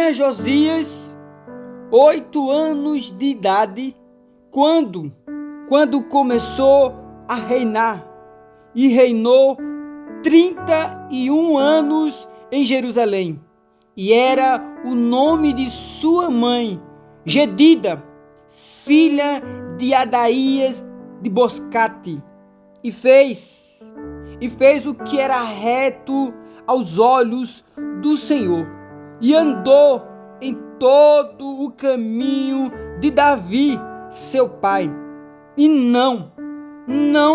tinha Josias 8 anos de idade quando começou a reinar, e reinou 31 anos em Jerusalém. E era o nome de sua mãe, Jedida, filha de Adaías de Boscate. E fez o que era reto aos olhos do Senhor, e andou em todo o caminho de Davi, seu pai, e não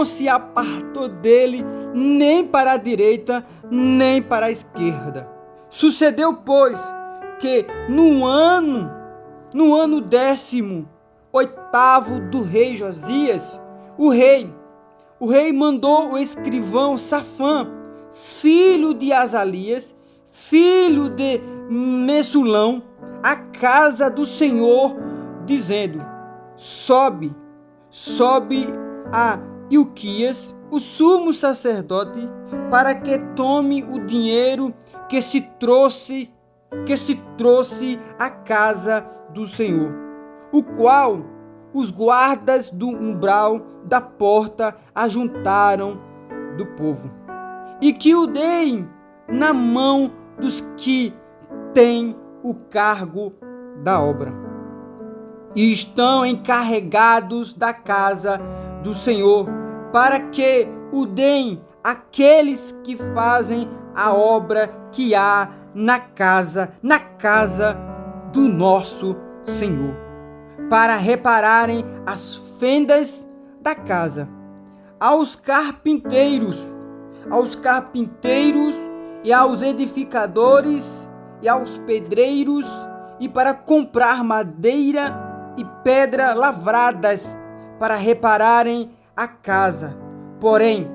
se apartou dele nem para a direita, nem para a esquerda. Sucedeu, pois, que no ano 18º do rei Josias, o rei mandou o escrivão Safã, filho de Azalias, filho de Messulão, à casa do Senhor, dizendo: sobe a Ilquias, o sumo sacerdote, para que tome o dinheiro que se trouxe à casa do Senhor, o qual os guardas do umbral da porta ajuntaram do povo, e que o deem na mão dos que têm o cargo da obra e estão encarregados da casa do Senhor, para que o deem àqueles que fazem a obra que há na casa do nosso Senhor, para repararem as fendas da casa, aos carpinteiros e aos edificadores e aos pedreiros, e para comprar madeira e pedra lavradas para repararem a casa. Porém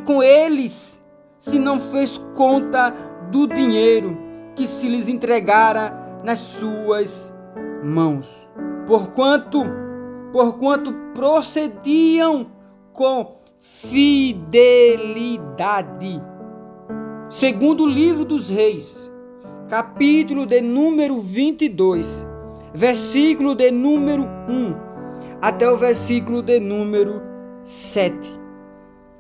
com eles se não fez conta do dinheiro que se lhes entregara nas suas mãos, porquanto procediam com fidelidade. Segundo o livro dos Reis, capítulo de número 22, versículo de número 1 até o versículo de número 7.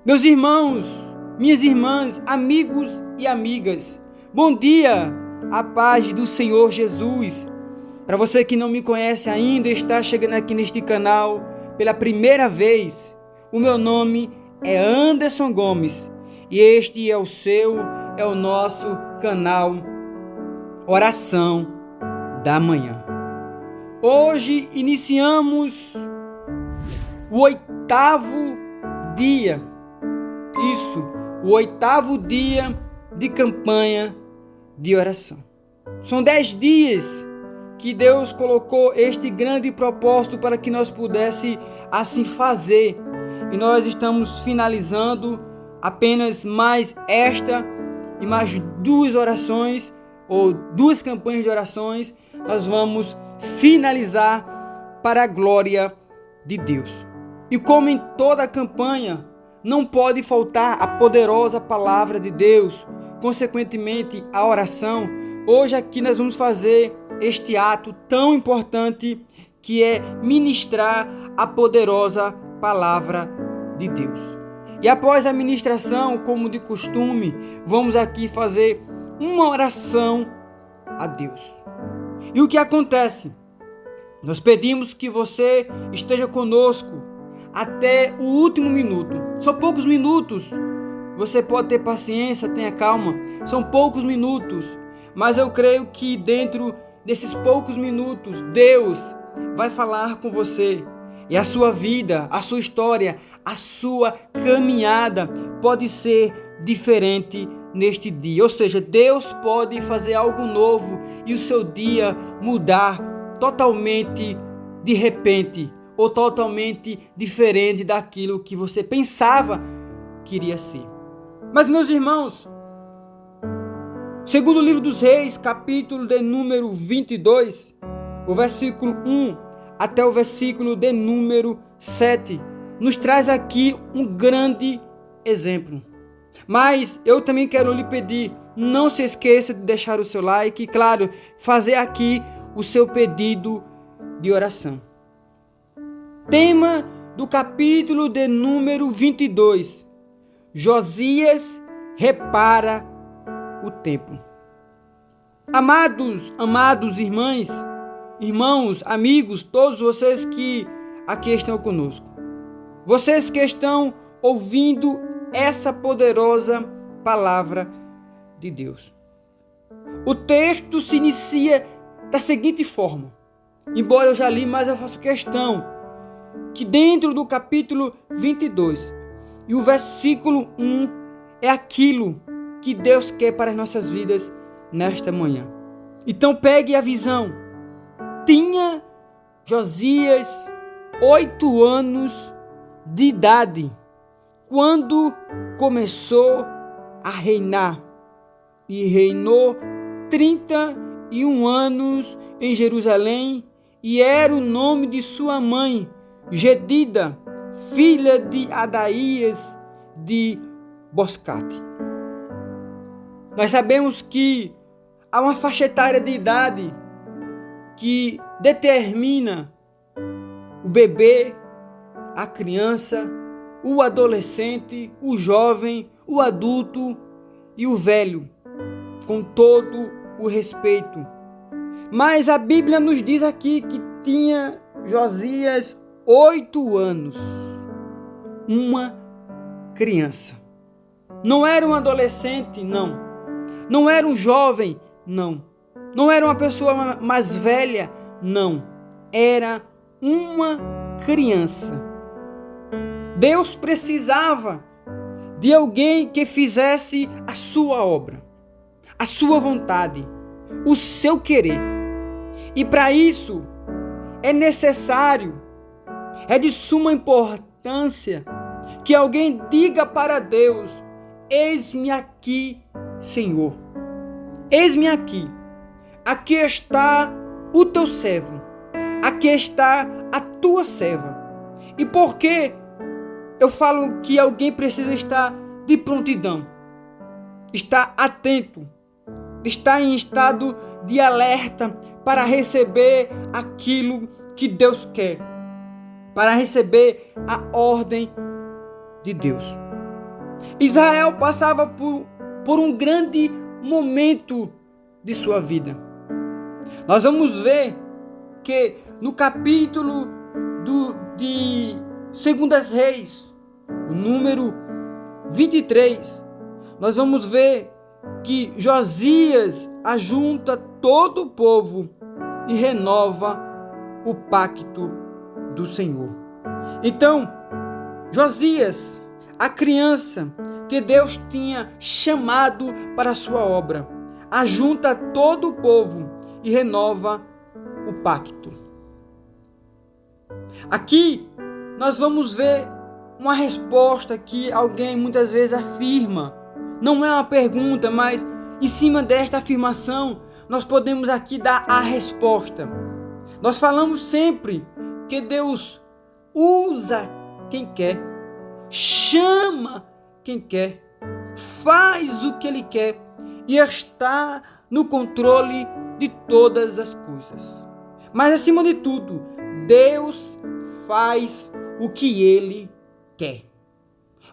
Meus irmãos, minhas irmãs, amigos e amigas, bom dia, a paz do Senhor Jesus. Para você que não me conhece ainda, está chegando aqui neste canal pela primeira vez, o meu nome é Anderson Gomes e este é o nosso canal Oração da Manhã. Hoje iniciamos o 8º dia, o 8º dia de campanha de oração. São 10 dias que Deus colocou este grande propósito para que nós pudéssemos assim fazer. E nós estamos finalizando apenas mais esta e mais 2 orações, ou 2 campanhas de orações. Nós vamos finalizar para a glória de Deus. E como em toda campanha, não pode faltar a poderosa palavra de Deus, consequentemente a oração. Hoje aqui nós vamos fazer este ato tão importante que é ministrar a poderosa palavra de Deus. E após a ministração, como de costume, vamos aqui fazer uma oração a Deus. E o que acontece? Nós pedimos que você esteja conosco até o último minuto. São poucos minutos. Você pode ter paciência, tenha calma. São poucos minutos. Mas eu creio que dentro desses poucos minutos, Deus vai falar com você. E a sua vida, a sua história, a sua caminhada pode ser diferente neste dia. Ou seja, Deus pode fazer algo novo e o seu dia mudar totalmente de repente, ou totalmente diferente daquilo que você pensava que iria ser. Mas, meus irmãos, segundo o livro dos Reis, capítulo de número 22, o versículo 1 até o versículo de número 7, nos traz aqui um grande exemplo. Mas eu também quero lhe pedir, não se esqueça de deixar o seu like e, claro, fazer aqui o seu pedido de oração. Tema do capítulo de número 22. Josias repara o templo. Amados irmãos, amigos, todos vocês que aqui estão conosco. Vocês que estão ouvindo essa poderosa palavra de Deus. O texto se inicia da seguinte forma. Embora eu já li, mas eu faço questão que dentro do capítulo 22 e o versículo 1 é aquilo que Deus quer para as nossas vidas nesta manhã. Então pegue a visão. Tinha Josias 8 anos de idade quando começou a reinar, e reinou 31 anos em Jerusalém, e era o nome de sua mãe, Jedida, filha de Adaías de Boscate. Nós sabemos que há uma faixa etária de idade que determina o bebê, a criança, o adolescente, o jovem, o adulto e o velho, com todo o respeito. Mas a Bíblia nos diz aqui que tinha Josias 8 anos, uma criança. Não era um adolescente, não. Não era um jovem, não. Não era uma pessoa mais velha, não. Era uma criança. Deus precisava de alguém que fizesse a sua obra, a sua vontade, o seu querer. E para isso é necessário, é de suma importância que alguém diga para Deus: eis-me aqui, Senhor. Eis-me aqui. Aqui está o teu servo. Aqui está a tua serva. E por que eu falo que alguém precisa estar de prontidão, estar atento, estar em estado de alerta para receber aquilo que Deus quer, para receber a ordem de Deus. Israel passava por um grande momento de sua vida. Nós vamos ver que no capítulo de 2 Reis, o número 23, nós vamos ver que Josias ajunta todo o povo e renova o pacto do Senhor. Então, Josias, a criança que Deus tinha chamado para a sua obra, ajunta todo o povo e renova o pacto. Aqui nós vamos ver uma resposta que alguém muitas vezes afirma. Não é uma pergunta, mas em cima desta afirmação nós podemos aqui dar a resposta. Nós falamos sempre que Deus usa quem quer, chama quem quer, faz o que Ele quer e está no controle de todas as coisas. Mas acima de tudo, Deus faz o que Ele quer.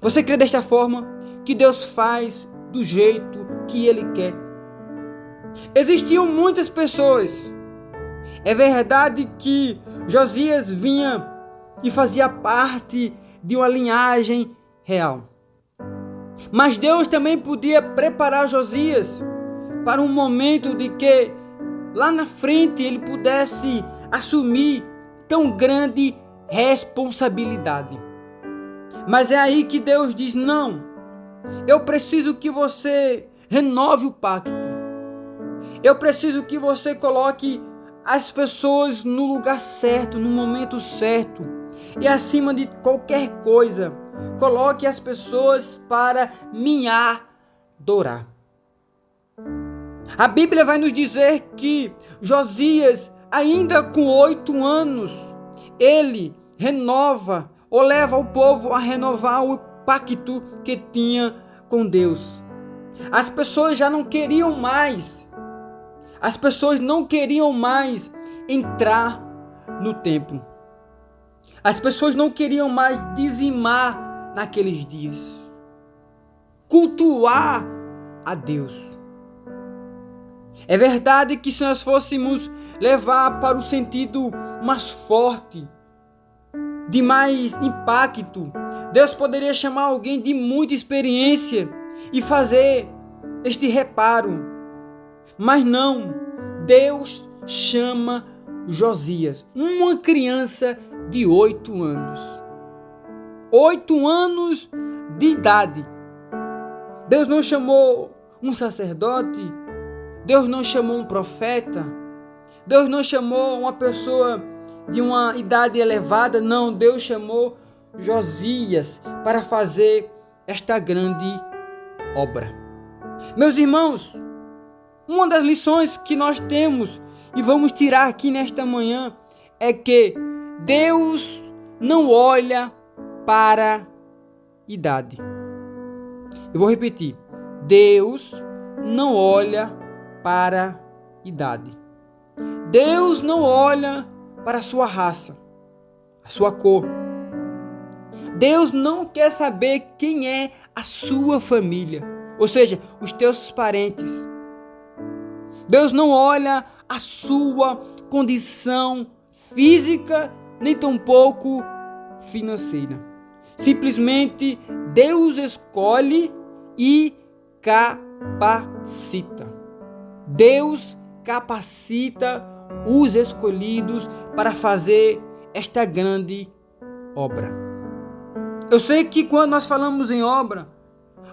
Você crê desta forma? Que Deus faz do jeito que Ele quer? Existiam muitas pessoas. É verdade que Josias vinha e fazia parte de uma linhagem real. Mas Deus também podia preparar Josias para um momento de que lá na frente ele pudesse assumir tão grande responsabilidade. Mas é aí que Deus diz: não, eu preciso que você renove o pacto. Eu preciso que você coloque as pessoas no lugar certo, no momento certo. E acima de qualquer coisa, coloque as pessoas para me adorar. A Bíblia vai nos dizer que Josias, ainda com 8 anos, ele renova ou leva o povo a renovar o pacto que tinha com Deus. As pessoas já não queriam mais. As pessoas não queriam mais entrar no templo. As pessoas não queriam mais dizimar naqueles dias. Cultuar a Deus. É verdade que se nós fôssemos levar para o sentido mais forte, de mais impacto, Deus poderia chamar alguém de muita experiência e fazer este reparo. Mas não, Deus chama Josias, uma criança de 8 anos. 8 anos de idade. Deus não chamou um sacerdote, Deus não chamou um profeta, Deus não chamou uma pessoa de uma idade elevada, não, Deus chamou Josias para fazer esta grande obra. Meus irmãos, uma das lições que nós temos e vamos tirar aqui nesta manhã é que Deus não olha para idade. Eu vou repetir. Deus não olha para idade. Deus não olha para a sua raça, a sua cor. Deus não quer saber quem é a sua família, ou seja, os teus parentes. Deus não olha a sua condição física, nem tampouco financeira. Simplesmente Deus escolhe e capacita. Deus capacita os escolhidos para fazer esta grande obra. Eu sei que quando nós falamos em obra,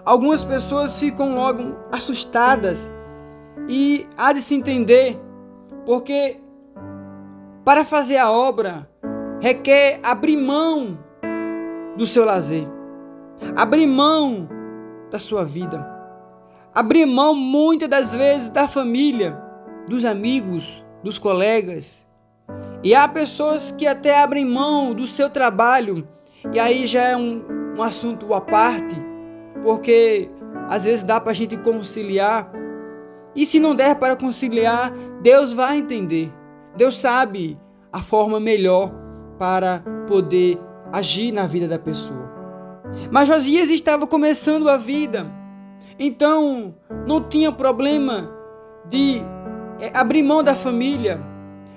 algumas pessoas ficam logo assustadas e há de se entender, porque para fazer a obra requer abrir mão do seu lazer, abrir mão da sua vida, abrir mão muitas das vezes da família, dos amigos, dos colegas. E há pessoas que até abrem mão do seu trabalho, e aí já é um assunto à parte, porque às vezes dá para a gente conciliar, e se não der para conciliar, Deus vai entender. Deus sabe a forma melhor para poder agir na vida da pessoa. Mas Josias estava começando a vida, então não tinha problema de abrir mão da família,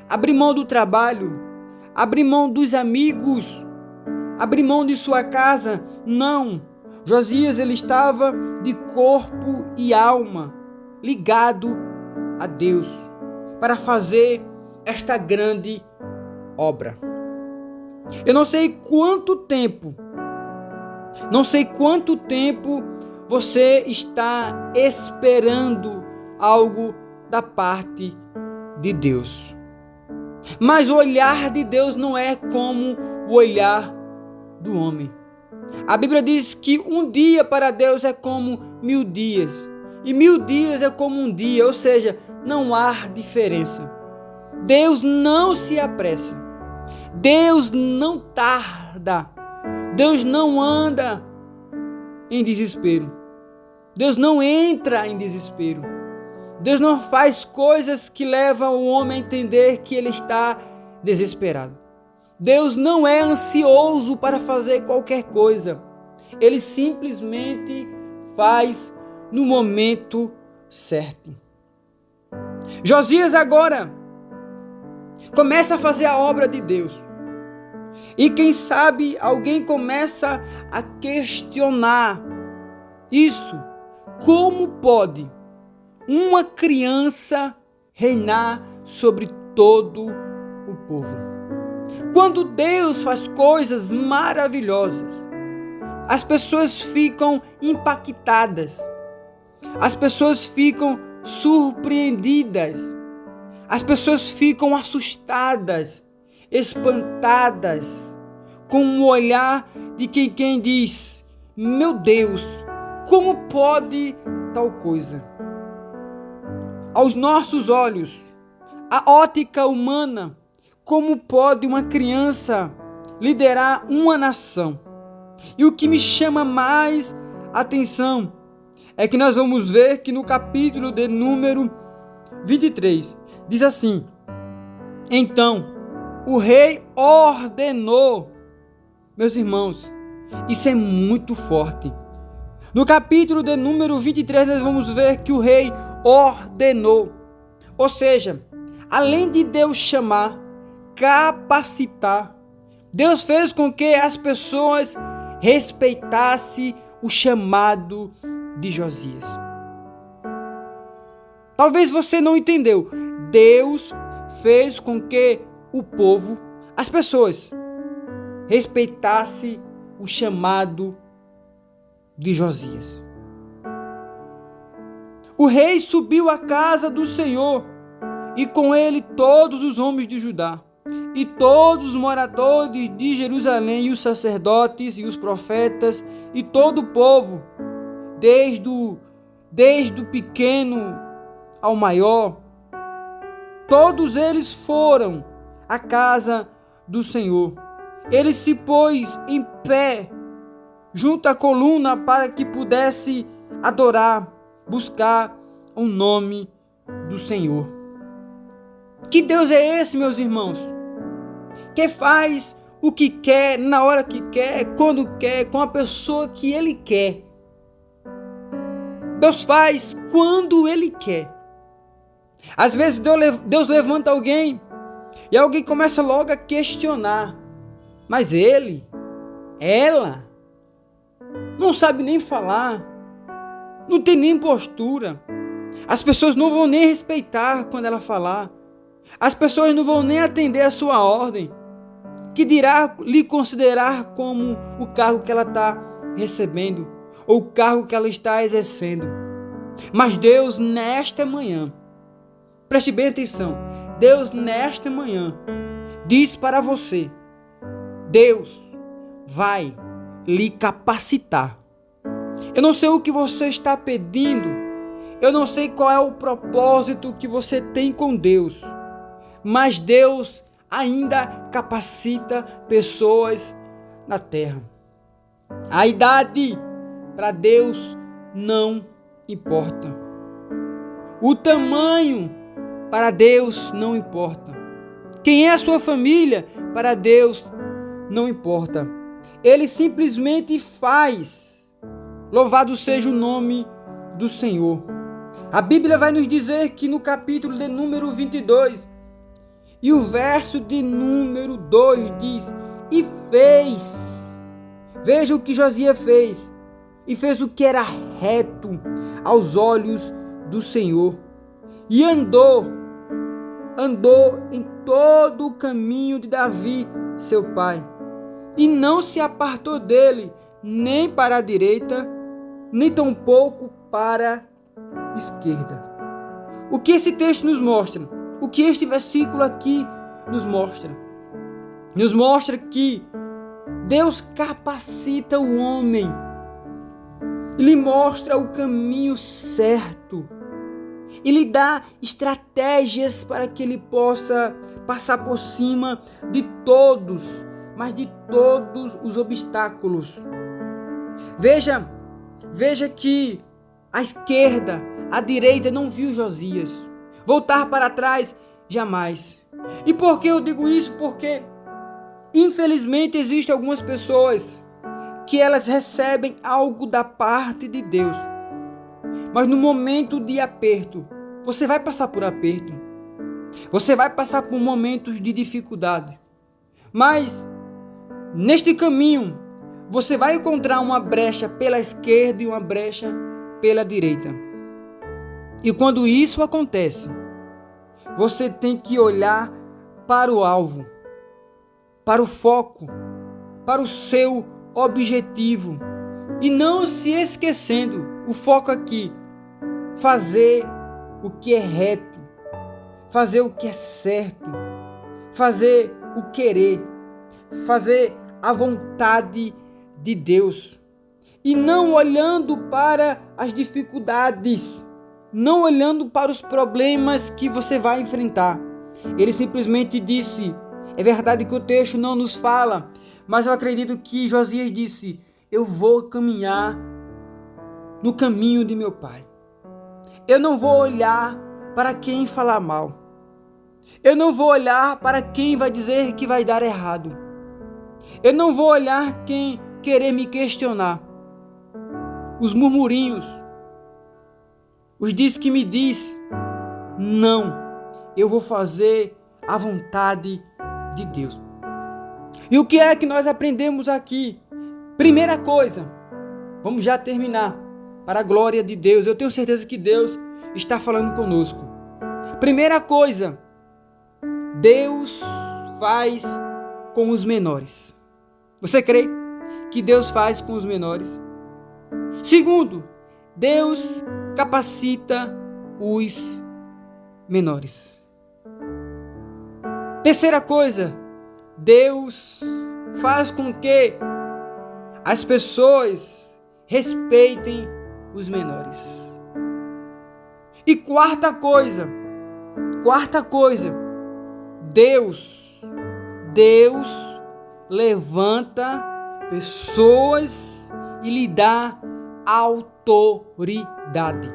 abrir mão do trabalho, abrir mão dos amigos, abrir mão de sua casa. Não, Josias ele estava de corpo e alma ligado a Deus para fazer esta grande obra. Eu não sei quanto tempo você está esperando algo da parte de Deus. Mas o olhar de Deus não é como o olhar do homem. A Bíblia diz que um dia para Deus é como 1000 dias. E 1000 dias é como um dia, ou seja, não há diferença. Deus não se apressa. Deus não tarda. Deus não anda em desespero. Deus não entra em desespero. Deus não faz coisas que levam o homem a entender que ele está desesperado. Deus não é ansioso para fazer qualquer coisa. Ele simplesmente faz no momento certo. Josias agora começa a fazer a obra de Deus. E quem sabe alguém começa a questionar isso. Como pode uma criança reinar sobre todo o povo? Quando Deus faz coisas maravilhosas, as pessoas ficam impactadas, as pessoas ficam surpreendidas, as pessoas ficam assustadas, espantadas, com um olhar de quem diz: meu Deus, como pode tal coisa? Aos nossos olhos, a ótica humana, como pode uma criança liderar uma nação? E o que me chama mais atenção é que nós vamos ver que no capítulo de número 23, diz assim: então o rei ordenou. Meus irmãos, isso é muito forte. No capítulo de número 23, nós vamos ver que o rei ordenou. Ou seja, além de Deus chamar, capacitar, Deus fez com que as pessoas respeitassem o chamado de Josias. Talvez você não entendeu. Deus fez com que o povo, as pessoas, respeitassem o chamado de Josias. O rei subiu à casa do Senhor, e com ele todos os homens de Judá, e todos os moradores de Jerusalém, e os sacerdotes, e os profetas, e todo o povo, desde o pequeno ao maior. Todos eles foram à casa do Senhor. Ele se pôs em pé junto à coluna para que pudesse adorar, buscar o nome do Senhor. Que Deus é esse, meus irmãos? Que faz o que quer, na hora que quer, quando quer, com a pessoa que Ele quer. Deus faz quando Ele quer. Às vezes Deus levanta alguém e alguém começa logo a questionar. Mas ela, não sabe nem falar, não tem nem postura. As pessoas não vão nem respeitar quando ela falar. As pessoas não vão nem atender a sua ordem, que dirá lhe considerar como o cargo que ela está recebendo, ou o cargo que ela está exercendo. Mas Deus, nesta manhã, preste bem atenção, Deus nesta manhã diz para você: Deus vai lhe capacitar. Eu não sei o que você está pedindo, eu não sei qual é o propósito que você tem com Deus, mas Deus ainda capacita pessoas na terra. A idade para Deus não importa. O tamanho para Deus não importa. Quem é a sua família para Deus não importa. Ele simplesmente faz. Louvado seja o nome do Senhor. A Bíblia vai nos dizer que no capítulo de número 22, e o verso de número 2 diz: e fez. Veja o que Josias fez. E fez o que era reto aos olhos do Senhor. E andou em todo o caminho de Davi, seu pai. E não se apartou dele, nem para a direita, nem tampouco para a esquerda. O que esse texto nos mostra? O que este versículo aqui nos mostra? Nos mostra que Deus capacita o homem. Ele mostra o caminho certo. Ele dá estratégias para que ele possa passar por cima de todos, mas de todos os obstáculos. Veja que a esquerda, a direita não viu Josias. Voltar para trás, jamais. E por que eu digo isso? Porque, infelizmente, existem algumas pessoas que elas recebem algo da parte de Deus. Mas no momento de aperto, você vai passar por aperto. Você vai passar por momentos de dificuldade. Mas, neste caminho, você vai encontrar uma brecha pela esquerda e uma brecha pela direita. E quando isso acontece, você tem que olhar para o alvo, para o foco, para o seu objetivo. E não se esquecendo, o foco aqui, fazer o que é reto, fazer o que é certo, fazer o querer, fazer a vontade de Deus. E não olhando para as dificuldades, não olhando para os problemas que você vai enfrentar. Ele simplesmente disse, é verdade que o texto não nos fala, mas eu acredito que Josias disse: eu vou caminhar no caminho de meu Pai. Eu não vou olhar para quem falar mal. Eu não vou olhar para quem vai dizer que vai dar errado. Eu não vou olhar quem querer me questionar. Os murmurinhos, os diz que me diz. Não, eu vou fazer a vontade de Deus. E o que é que nós aprendemos aqui? Primeira coisa, vamos já terminar, para a glória de Deus. Eu tenho certeza que Deus está falando conosco. Primeira coisa, Deus faz com os menores. Você crê que Deus faz com os menores? Segundo, Deus capacita os menores. Terceira coisa, Deus faz com que as pessoas respeitem os menores. E quarta coisa, Deus levanta pessoas e lhe dá autoridade.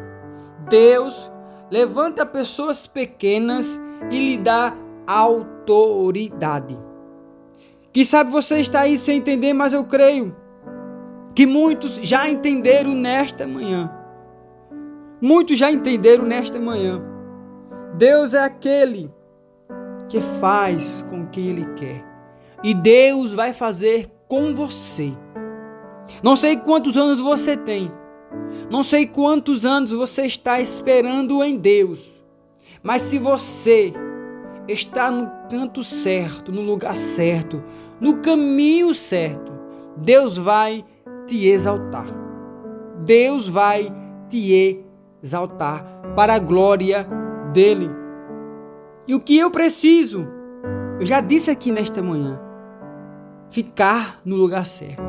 Deus levanta pessoas pequenas e lhe dá autoridade. Quem sabe você está aí sem entender, mas eu creio que muitos já entenderam nesta manhã. Muitos já entenderam nesta manhã. Deus é aquele que faz com que Ele quer. E Deus vai fazer com você. Não sei quantos anos você tem. Não sei quantos anos você está esperando em Deus. Mas se você está no canto certo, no lugar certo, no caminho certo, Deus vai te exaltar. Deus vai te exaltar para a glória dele. E o que eu preciso, eu já disse aqui nesta manhã, ficar no lugar certo.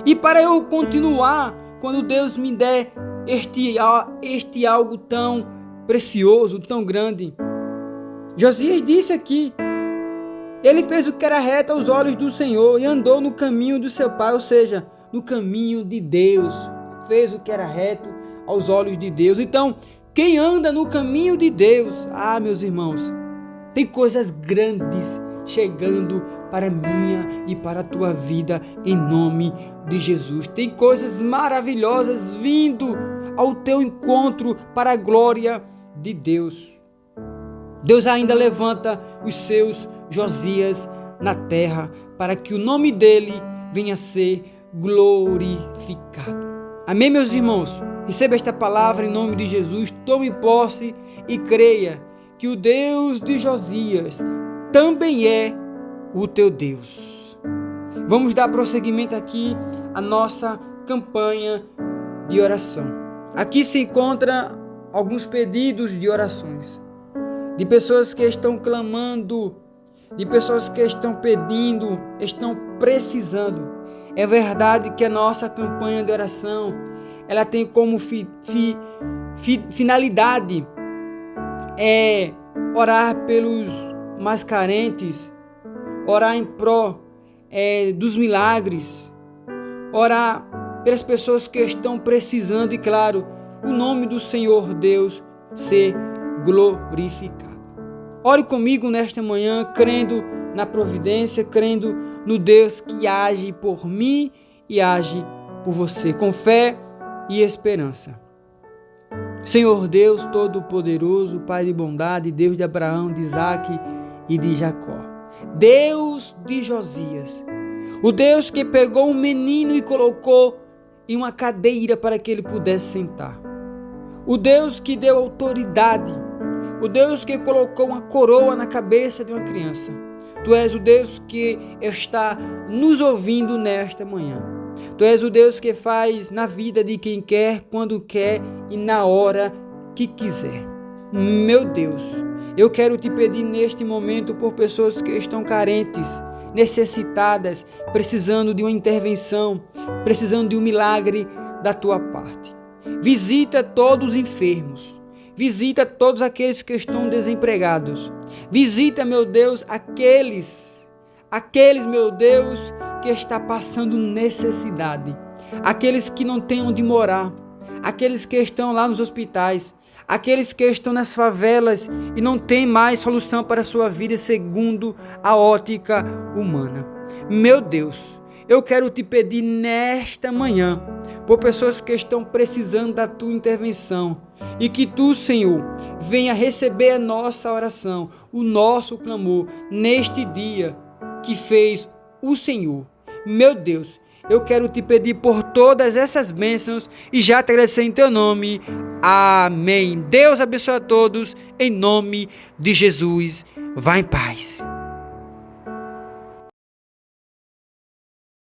E para eu continuar, quando Deus me der este algo tão precioso, tão grande, Josias disse aqui, ele fez o que era reto aos olhos do Senhor e andou no caminho do seu pai, ou seja, no caminho de Deus. Fez o que era reto aos olhos de Deus. Então, quem anda no caminho de Deus, meus irmãos, tem coisas grandes chegando para a minha e para a tua vida em nome de Jesus. Tem coisas maravilhosas vindo ao teu encontro para a glória de Deus. Deus ainda levanta os seus Josias na terra para que o nome dele venha a ser glorificado. Amém, meus irmãos? Receba esta palavra em nome de Jesus, tome posse e creia que o Deus de Josias também é o teu Deus. Vamos dar prosseguimento aqui à nossa campanha de oração. Aqui se encontra alguns pedidos de orações, de pessoas que estão clamando, de pessoas que estão pedindo, estão precisando. É verdade que a nossa campanha de oração, ela tem como finalidade orar pelos mais carentes, orar em pró dos milagres, orar pelas pessoas que estão precisando e, claro, o nome do Senhor Deus ser glorificado. Ore comigo nesta manhã, crendo na providência, crendo no Deus que age por mim e age por você, com fé e esperança. Senhor Deus Todo-Poderoso, Pai de bondade, Deus de Abraão, de Isaque e de Jacó, Deus de Josias, o Deus que pegou um menino e colocou em uma cadeira para que ele pudesse sentar, o Deus que deu autoridade, o Deus que colocou uma coroa na cabeça de uma criança. Tu és o Deus que está nos ouvindo nesta manhã. Tu és o Deus que faz na vida de quem quer, quando quer e na hora que quiser. Meu Deus, eu quero te pedir neste momento por pessoas que estão carentes, necessitadas, precisando de uma intervenção, precisando de um milagre da tua parte. Visita todos os enfermos. Visita todos aqueles que estão desempregados. Visita, meu Deus, aqueles, meu Deus, que está passando necessidade. aqueles que não têm onde morar, aqueles que estão lá nos hospitais, aqueles que estão nas favelas e não têm mais solução para a sua vida segundo a ótica humana. Meu Deus, eu quero te pedir nesta manhã, por pessoas que estão precisando da tua intervenção, e que tu, Senhor, venha receber a nossa oração, o nosso clamor, neste dia que fez o Senhor. Meu Deus, eu quero te pedir por todas essas bênçãos e já te agradecer em teu nome. Amém. Deus abençoe a todos, em nome de Jesus. Vá em paz.